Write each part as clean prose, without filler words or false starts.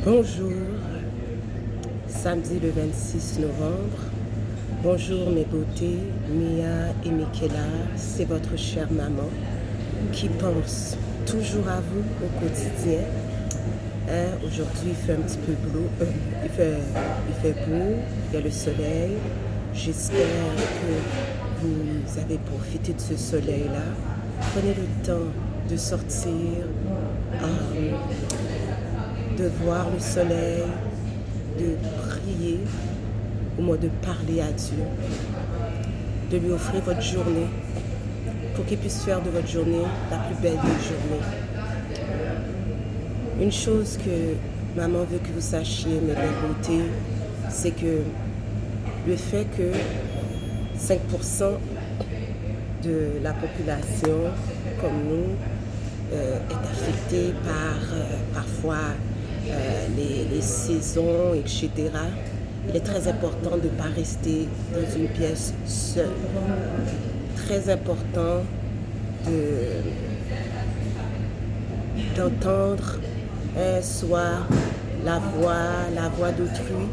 Bonjour, samedi le 26 novembre. Bonjour mes beautés, Mia et Michaela, c'est votre chère maman qui pense toujours à vous au quotidien. Aujourd'hui il fait un petit peu bleu, il fait beau, il y a le soleil. J'espère que vous avez profité de ce soleil-là. Prenez le temps de sortir, de voir le soleil, de prier, au moins de parler à Dieu, de lui offrir votre journée pour qu'il puisse faire de votre journée la plus belle des journées. Une chose que maman veut que vous sachiez, mes belles beautés, c'est que le fait que 5% de la population, comme nous, est affectée par parfois les saisons, etc. Il est très important de ne pas rester dans une pièce seule. Très important d'entendre soit la voix d'autrui.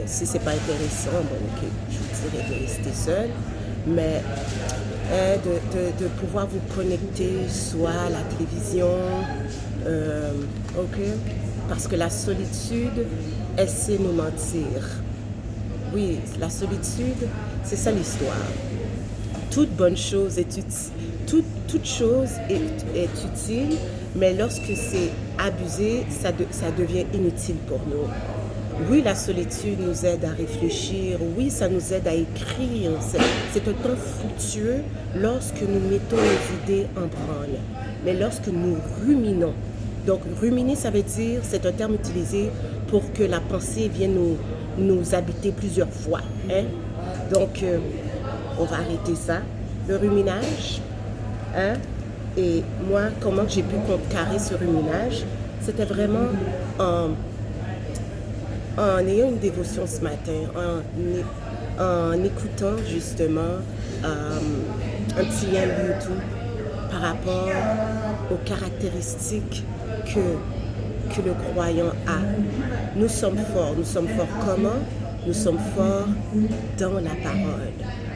Si ce n'est pas intéressant, bon, ok, je vous dirais de rester seul, mais de pouvoir vous connecter soit à la télévision, ok, parce que la solitude, elle sait nous mentir. Oui, la solitude, c'est ça l'histoire. Toute bonne chose est utile. Toute chose est utile, mais lorsque c'est abusé, ça devient inutile pour nous. Oui, la solitude nous aide à réfléchir. Oui, ça nous aide à écrire. C'est un temps fructueux lorsque nous mettons nos idées en branle. Mais lorsque nous ruminons, donc ruminer, ça veut dire, c'est un terme utilisé pour que la pensée vienne nous habiter plusieurs fois. Hein? Donc, on va arrêter ça. Le ruminage, hein? Et moi, comment j'ai pu contrecarrer ce ruminage? C'était vraiment en ayant une dévotion ce matin, en écoutant justement un petit lien YouTube par rapport aux caractéristiques que le croyant a. Nous sommes forts comment? Nous sommes forts dans la parole,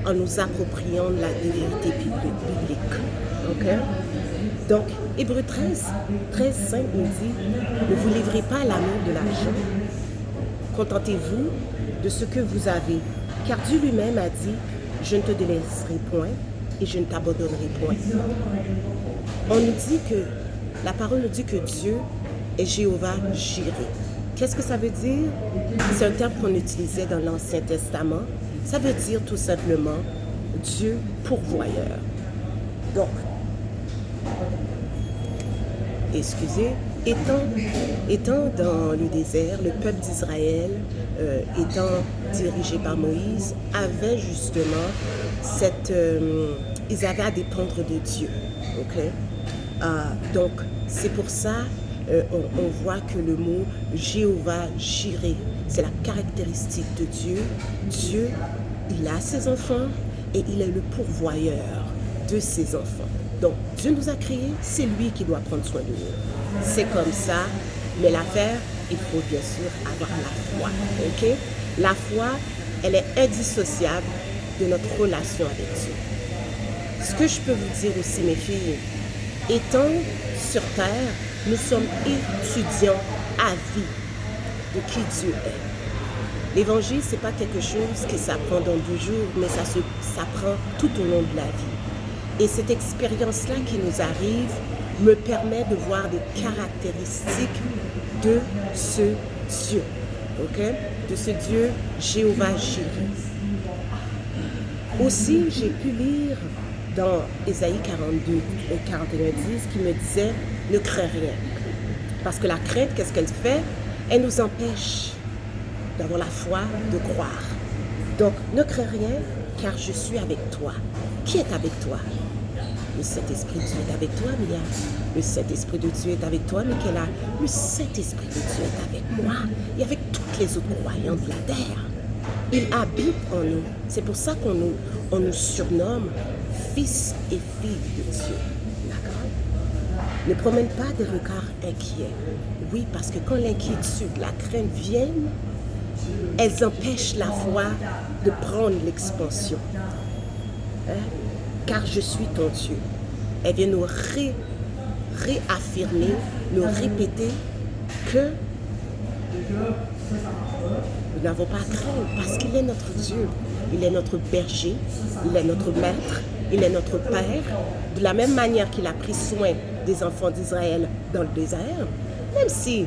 en nous appropriant la vérité biblique. Okay? Donc, Hébreux 13:5 nous dit, ne vous livrez pas à l'amour de l'argent. Contentez-vous de ce que vous avez, car Dieu lui-même a dit, je ne te délaisserai point et je ne t'abandonnerai point. On nous dit que, la parole nous dit que Dieu est Jéhovah Jireh. Qu'est-ce que ça veut dire? C'est un terme qu'on utilisait dans l'Ancien Testament. Ça veut dire tout simplement Dieu pourvoyeur. Donc, excusez, étant dans le désert, le peuple d'Israël, étant dirigé par Moïse, avait justement ils avaient à dépendre de Dieu. Okay? Donc, c'est pour ça on voit que le mot Jéhovah Jireh, c'est la caractéristique de Dieu. Dieu, il a ses enfants et il est le pourvoyeur de ses enfants. Donc, Dieu nous a créés, c'est lui qui doit prendre soin de nous. C'est comme ça, mais l'affaire, il faut bien sûr avoir la foi. Ok? La foi, elle est indissociable de notre relation avec Dieu. Ce que je peux vous dire aussi, mes filles, étant sur terre, nous sommes étudiants à vie de qui Dieu est. L'évangile, ce n'est pas quelque chose qui s'apprend dans 2 jours, mais ça s'apprend tout au long de la vie. Et cette expérience-là qui nous arrive me permet de voir des caractéristiques de ce Dieu. Okay? De ce Dieu Jéhovah Jireh. Aussi, j'ai pu lire dans Ésaïe 41:10 qui me disait « Ne crains rien ». Parce que la crainte, qu'est-ce qu'elle fait? Elle nous empêche d'avoir la foi, de croire. Donc, ne crains rien, car je suis avec toi. Qui est avec toi? Le Saint-Esprit de Dieu est avec toi, Mia. Le Saint-Esprit de Dieu est avec toi, Michaela. Le Saint-Esprit de Dieu est avec moi et avec toutes les autres croyants de la terre. Il habite en nous. C'est pour ça qu'on nous surnomme fils et filles de Dieu. D'accord? Ne promène pas des regards inquiets. Oui, parce que quand l'inquiétude, la crainte viennent, elles empêchent la foi de prendre l'expansion. Hein? Car je suis ton Dieu. Elle vient nous réaffirmer, nous répéter que nous n'avons pas à craindre parce qu'il est notre Dieu. Il est notre berger, il est notre maître, il est notre Père. De la même manière qu'il a pris soin des enfants d'Israël dans le désert, même si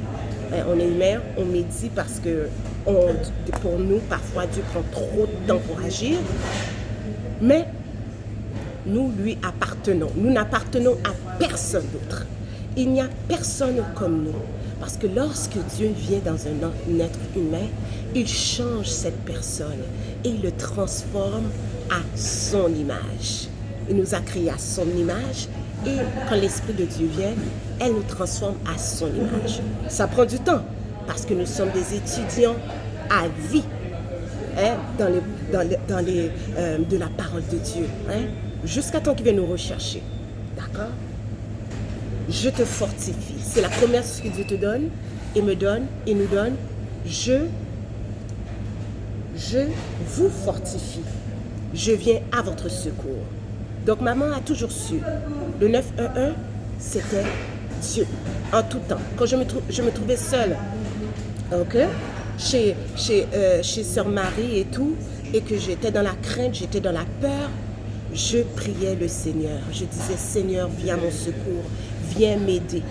on est humain, on médit parce que pour nous, parfois, Dieu prend trop de temps pour agir. Mais nous lui appartenons. Nous n'appartenons à personne d'autre. Il n'y a personne comme nous. Parce que lorsque Dieu vient dans un être humain, il change cette personne et il le transforme à son image. Il nous a créés à son image et quand l'Esprit de Dieu vient, elle nous transforme à son image. Ça prend du temps parce que nous sommes des étudiants à vie de la parole de Dieu. Jusqu'à temps qu'il vienne nous rechercher. D'accord? Je te fortifie. C'est la promesse que Dieu te donne et me donne et nous donne. Je vous fortifie. Je viens à votre secours. Donc maman a toujours su. Le 911, c'était Dieu en tout temps. Quand je me trouvais seule, chez Sœur Marie et tout, et que j'étais dans la crainte, j'étais dans la peur, je priais le Seigneur. Je disais, Seigneur, viens à mon secours, viens m'aider.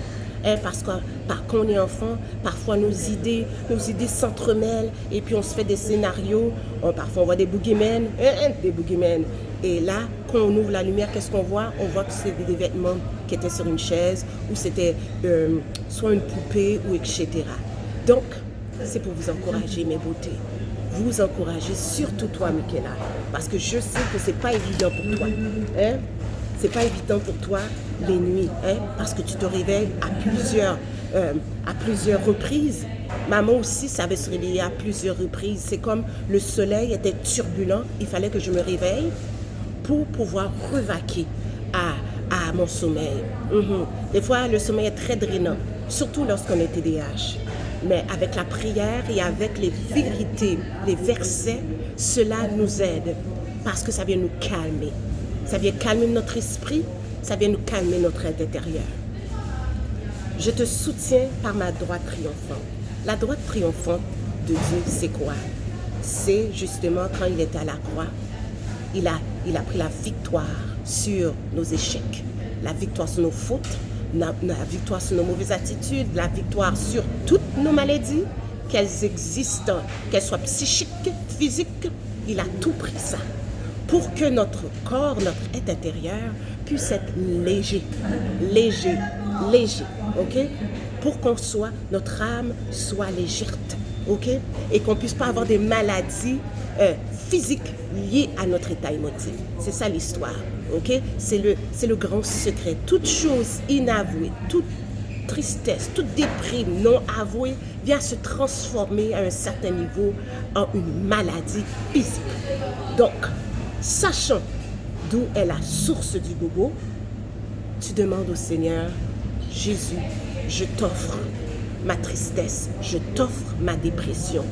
Parce que quand on est enfant, parfois nos idées s'entremêlent et puis on se fait des scénarios. Parfois on voit des boogeymen, Et là, quand on ouvre la lumière, qu'est-ce qu'on voit? On voit que c'est des vêtements qui étaient sur une chaise ou c'était soit une poupée ou etc. Donc, c'est pour vous encourager, mes beautés. Vous encourager, surtout toi, Michaela, parce que je sais que c'est pas évident pour toi. C'est pas évident pour toi les nuits, parce que tu te réveilles à plusieurs reprises. Maman aussi savait se réveiller à plusieurs reprises. C'est comme le soleil était turbulent, il fallait que je me réveille pour pouvoir revaquer à mon sommeil. Des fois, le sommeil est très drainant, surtout lorsqu'on est TDAH. Mais avec la prière et avec les vérités, les versets, cela nous aide parce que ça vient nous calmer. Ça vient calmer notre esprit, ça vient nous calmer notre être intérieur. Je te soutiens par ma droite triomphante. La droite triomphante de Dieu, c'est quoi? C'est justement quand il était à la croix, il a pris la victoire sur nos échecs, la victoire sur nos fautes, la victoire sur nos mauvaises attitudes, la victoire sur toutes nos maladies, qu'elles existent, qu'elles soient psychiques, physiques, il a tout pris ça pour que notre corps, notre être intérieur puisse être léger, ok? Pour qu'on soit, notre âme soit légère, ok? Et qu'on ne puisse pas avoir des maladies physiques liées à notre état émotif. C'est ça l'histoire, ok? C'est le grand secret. Toute chose inavouée, toute tristesse, toute déprime non avouée vient se transformer à un certain niveau en une maladie physique. Donc, sachant d'où est la source du bobo, tu demandes au Seigneur, Jésus, je t'offre ma tristesse, je t'offre ma dépression,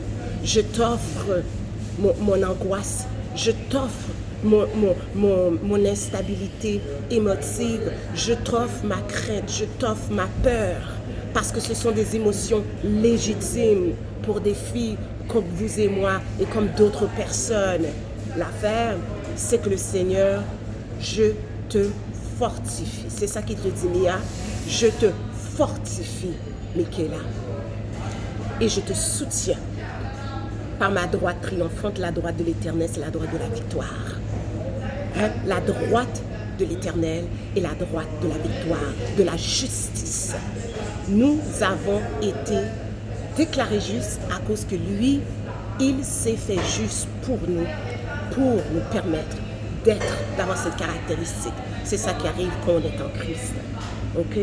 je t'offre mon angoisse, je t'offre mon instabilité émotive, je t'offre ma crainte, je t'offre ma peur, parce que ce sont des émotions légitimes pour des filles comme vous et moi et comme d'autres personnes. L'affaire, c'est que le Seigneur, je te fortifie. C'est ça qu'il te dit, Mia. Je te fortifie, Michaela. Et je te soutiens par ma droite triomphante. La droite de l'Éternel, c'est la droite de la victoire. La droite de l'Éternel est la droite de la victoire, de la justice. Nous avons été déclarés justes à cause que lui, il s'est fait juste pour nous permettre d'avoir cette caractéristique. C'est ça qui arrive quand on est en Christ. Ok?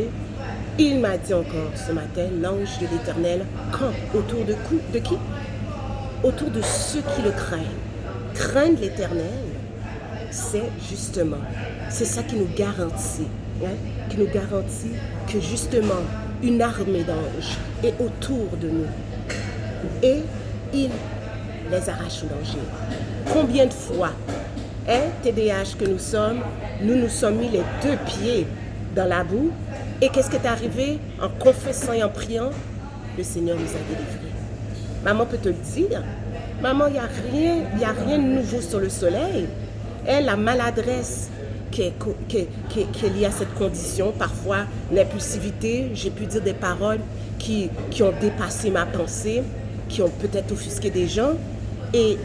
Il m'a dit encore ce matin, l'ange de l'Éternel campe autour de qui? Autour de ceux qui le craignent. Craindre l'Éternel, c'est ça qui nous garantit, qui nous garantit que justement une armée d'anges est autour de nous et il les arrache au danger. Combien de fois, TDH que nous sommes mis les 2 pieds dans la boue et qu'est-ce qui est arrivé? En confessant et en priant, le Seigneur nous a délivrés. Maman peut te le dire. Maman, il n'y a rien de nouveau sur le soleil. La maladresse qui est liée à cette condition, parfois l'impulsivité, j'ai pu dire des paroles qui ont dépassé ma pensée, qui ont peut-être offusqué des gens. Et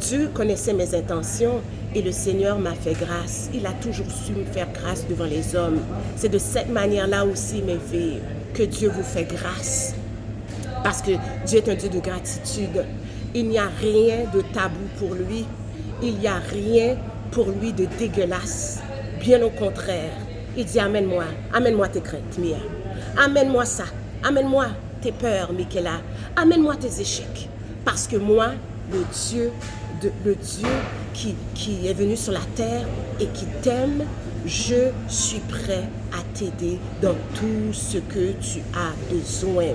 Dieu connaissait mes intentions et le Seigneur m'a fait grâce. Il a toujours su me faire grâce devant les hommes. C'est de cette manière-là aussi, mes filles, que Dieu vous fait grâce. Parce que Dieu est un Dieu de gratitude. Il n'y a rien de tabou pour lui. Il n'y a rien pour lui de dégueulasse. Bien au contraire. Il dit, amène-moi tes craintes, Mia. Amène-moi ça. Amène-moi tes peurs, Michaela. Amène-moi tes échecs. Parce que moi, le Dieu qui est venu sur la terre et qui t'aime, je suis prêt à t'aider dans tout ce que tu as besoin.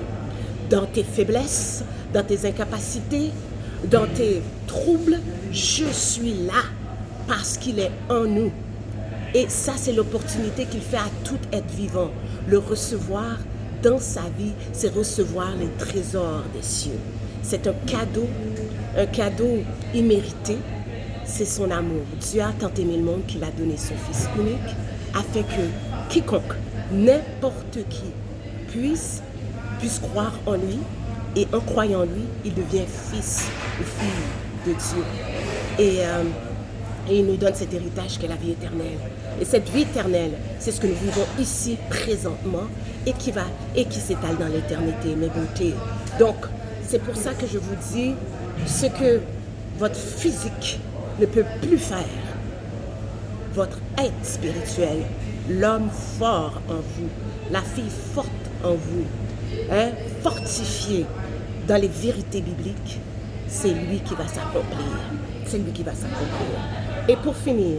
Dans tes faiblesses, dans tes incapacités, dans tes troubles, je suis là parce qu'il est en nous. Et ça, c'est l'opportunité qu'il fait à tout être vivant. Le recevoir dans sa vie, c'est recevoir les trésors des cieux. C'est un cadeau immérité. C'est son amour. Dieu a tant aimé le monde qu'il a donné son Fils unique, afin que quiconque, n'importe qui, puisse croire en lui, et en croyant en lui, il devient fils ou fille de Dieu. Et il nous donne cet héritage qu'est la vie éternelle. Et cette vie éternelle, c'est ce que nous vivons ici présentement et qui s'étale dans l'éternité, mes beautés. Donc, c'est pour ça que je vous dis ce que votre physique ne peut plus faire. Votre être spirituel, l'homme fort en vous, la fille forte en vous, fortifié dans les vérités bibliques, c'est lui qui va s'accomplir. C'est lui qui va s'accomplir. Et pour finir,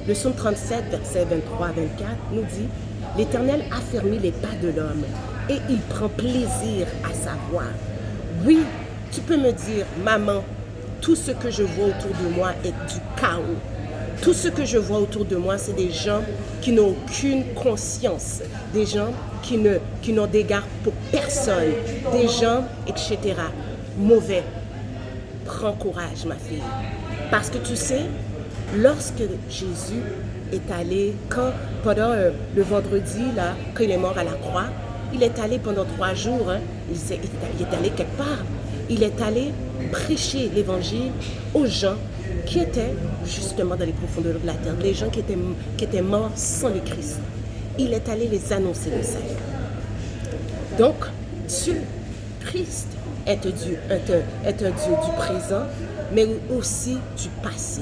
le psaume 37, versets 23 à 24, nous dit « L'Éternel affermit les pas de l'homme et il prend plaisir à sa voix. » Oui, tu peux me dire « Maman, tout ce que je vois autour de moi est du chaos. Tout ce que je vois autour de moi, c'est des gens qui n'ont aucune conscience, des gens qui n'ont d'égard pour personne, des gens, etc. Mauvais. Prends courage, ma fille. Parce que tu sais, lorsque Jésus est allé, pendant le vendredi, là, quand il est mort à la croix, il est allé pendant 3 jours, il est allé quelque part. Il est allé prêcher l'évangile aux gens qui étaient justement dans les profondeurs de la terre, les gens qui étaient morts sans le Christ. Il est allé les annoncer le salut. Donc, Dieu, Christ, est un Dieu du présent, mais aussi du passé.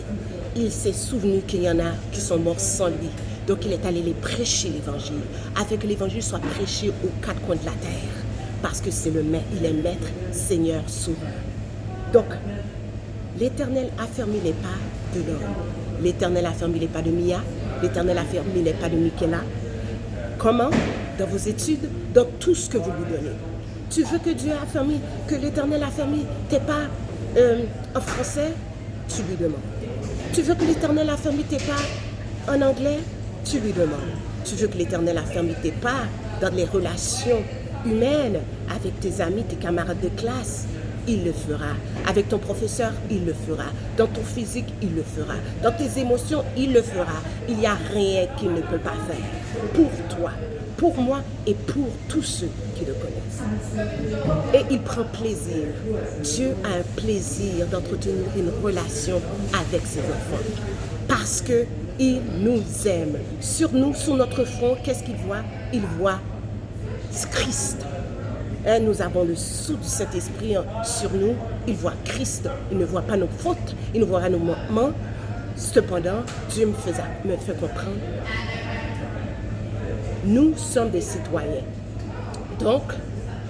Il s'est souvenu qu'il y en a qui sont morts sans lui. Donc, il est allé les prêcher l'évangile, afin que l'évangile soit prêché aux 4 coins de la terre, parce que il est maître, Seigneur, sauveur. Donc, l'Éternel a fermé les pas de l'homme. L'Éternel a fermé les pas de Mia. L'Éternel a fermé les pas de Michaela. Comment? Dans vos études, dans tout ce que vous lui donnez. Tu veux que Dieu a fermé, que l'Éternel a fermé tes pas en français? Tu lui demandes. Tu veux que l'Éternel a fermé tes pas en anglais? Tu lui demandes. Tu veux que l'Éternel a fermé tes pas dans les relations humaines avec tes amis, tes camarades de classe? Il le fera. Avec ton professeur, il le fera. Dans ton physique, il le fera. Dans tes émotions, il le fera. Il n'y a rien qu'il ne peut pas faire. Pour toi, pour moi et pour tous ceux qui le connaissent. Et il prend plaisir. Dieu a un plaisir d'entretenir une relation avec ses enfants. Parce qu'il nous aime. Sur nous, sur notre front, qu'est-ce qu'il voit? Il voit Christ. Nous avons le sceau du Saint-Esprit sur nous. Il voit Christ. Il ne voit pas nos fautes. Il ne voit pas nos manquements. Cependant, Dieu me fait comprendre. Nous sommes des citoyens. Donc,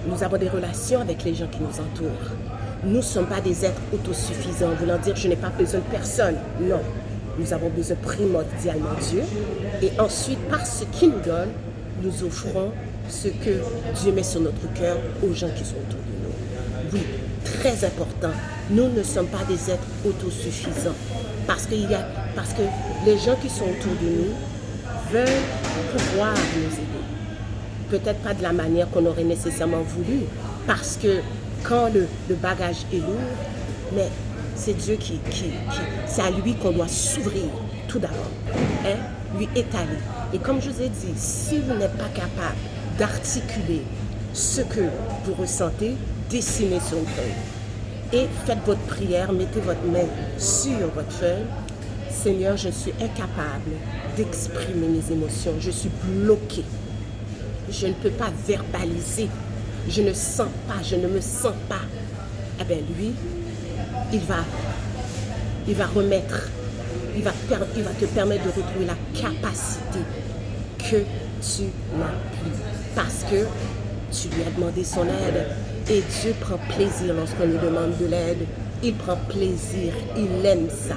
nous avons des relations avec les gens qui nous entourent. Nous ne sommes pas des êtres autosuffisants, voulant dire je n'ai pas besoin de personne. Non. Nous avons besoin primordialement de Dieu. Et ensuite, par ce qu'il nous donne, nous offrons ce que Dieu met sur notre cœur aux gens qui sont autour de nous. Oui, très important. Nous ne sommes pas des êtres autosuffisants. Parce que les gens qui sont autour de nous veulent pouvoir nous aider. Peut-être pas de la manière qu'on aurait nécessairement voulu. Parce que quand le bagage est lourd, mais c'est Dieu c'est à lui qu'on doit s'ouvrir tout d'abord. Hein? Lui étaler. Et comme je vous ai dit, si vous n'êtes pas capable d'articuler ce que vous ressentez, dessinez sur une feuille. Et faites votre prière, mettez votre main sur votre feuille. Seigneur, je suis incapable d'exprimer mes émotions. Je suis bloquée. Je ne peux pas verbaliser. Je ne sens pas, je ne me sens pas. Eh bien, lui, il va remettre, il va te permettre de retrouver la capacité que tu n'as plus. Parce que tu lui as demandé son aide. Et Dieu prend plaisir lorsqu'on lui demande de l'aide. Il prend plaisir, il aime ça.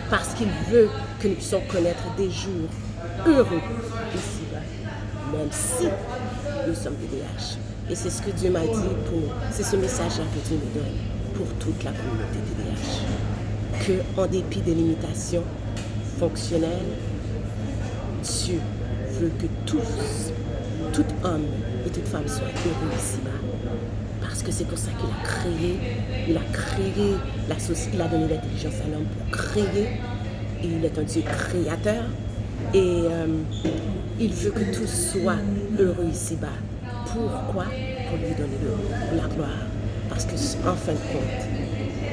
Parce qu'il veut que nous puissions connaître des jours heureux ici-bas. Même si nous sommes TDAH. Et c'est ce que Dieu m'a dit c'est ce message-là que Dieu nous donne pour toute la communauté TDAH. Que, en dépit des limitations fonctionnelles, Dieu veut que tous, tout homme et toute femme soient heureux ici-bas. Parce que c'est pour ça qu'il a créé la société, il a donné l'intelligence à l'homme pour créer. Et il est un Dieu créateur. Et il veut que tous soient heureux ici-bas. Pourquoi? Pour lui donner la gloire. Parce que, en fin de compte,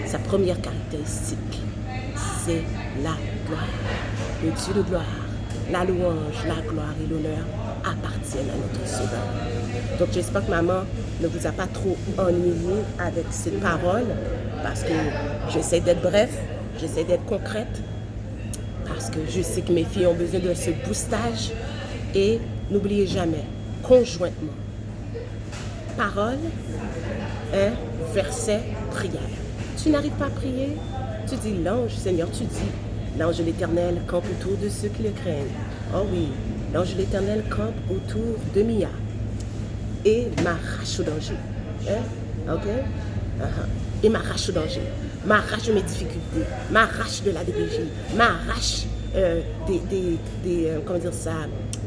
sa première caractéristique, c'est la gloire. Le Dieu de gloire, la louange, la gloire et l'honneur appartiennent à notre Sauveur. Donc j'espère que maman ne vous a pas trop ennuyé avec cette parole, parce que j'essaie d'être bref, j'essaie d'être concrète, parce que je sais que mes filles ont besoin de ce boostage. Et n'oubliez jamais, conjointement, parole, verset, prière. Tu n'arrives pas à prier, tu dis l'ange, Seigneur, tu dis, l'ange de l'Éternel campe autour de ceux qui le craignent. Oh oui, l'ange de l'Éternel campe autour de Mia et m'arrache au danger. Ok? Et m'arrache au danger, m'arrache de mes difficultés, m'arrache de la DPJ, m'arrache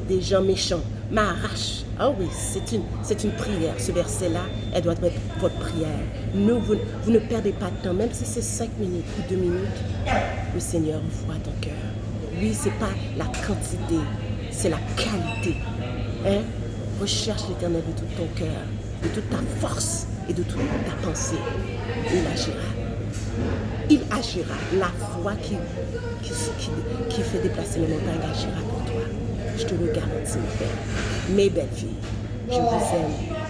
des gens méchants, m'arrache. Ah oui, c'est une prière. Ce verset-là, elle doit être votre prière. Vous ne perdez pas de temps, même si c'est 5 minutes ou 2 minutes, le Seigneur voit ton cœur. Lui, c'est pas la quantité, c'est la qualité. Recherche l'Éternel de tout ton cœur, de toute ta force et de toute ta pensée. Il agira. Il agira. La foi qui fait déplacer les montagnes agira pour toi. Je te le garantis, mes belles filles. Je vous aime.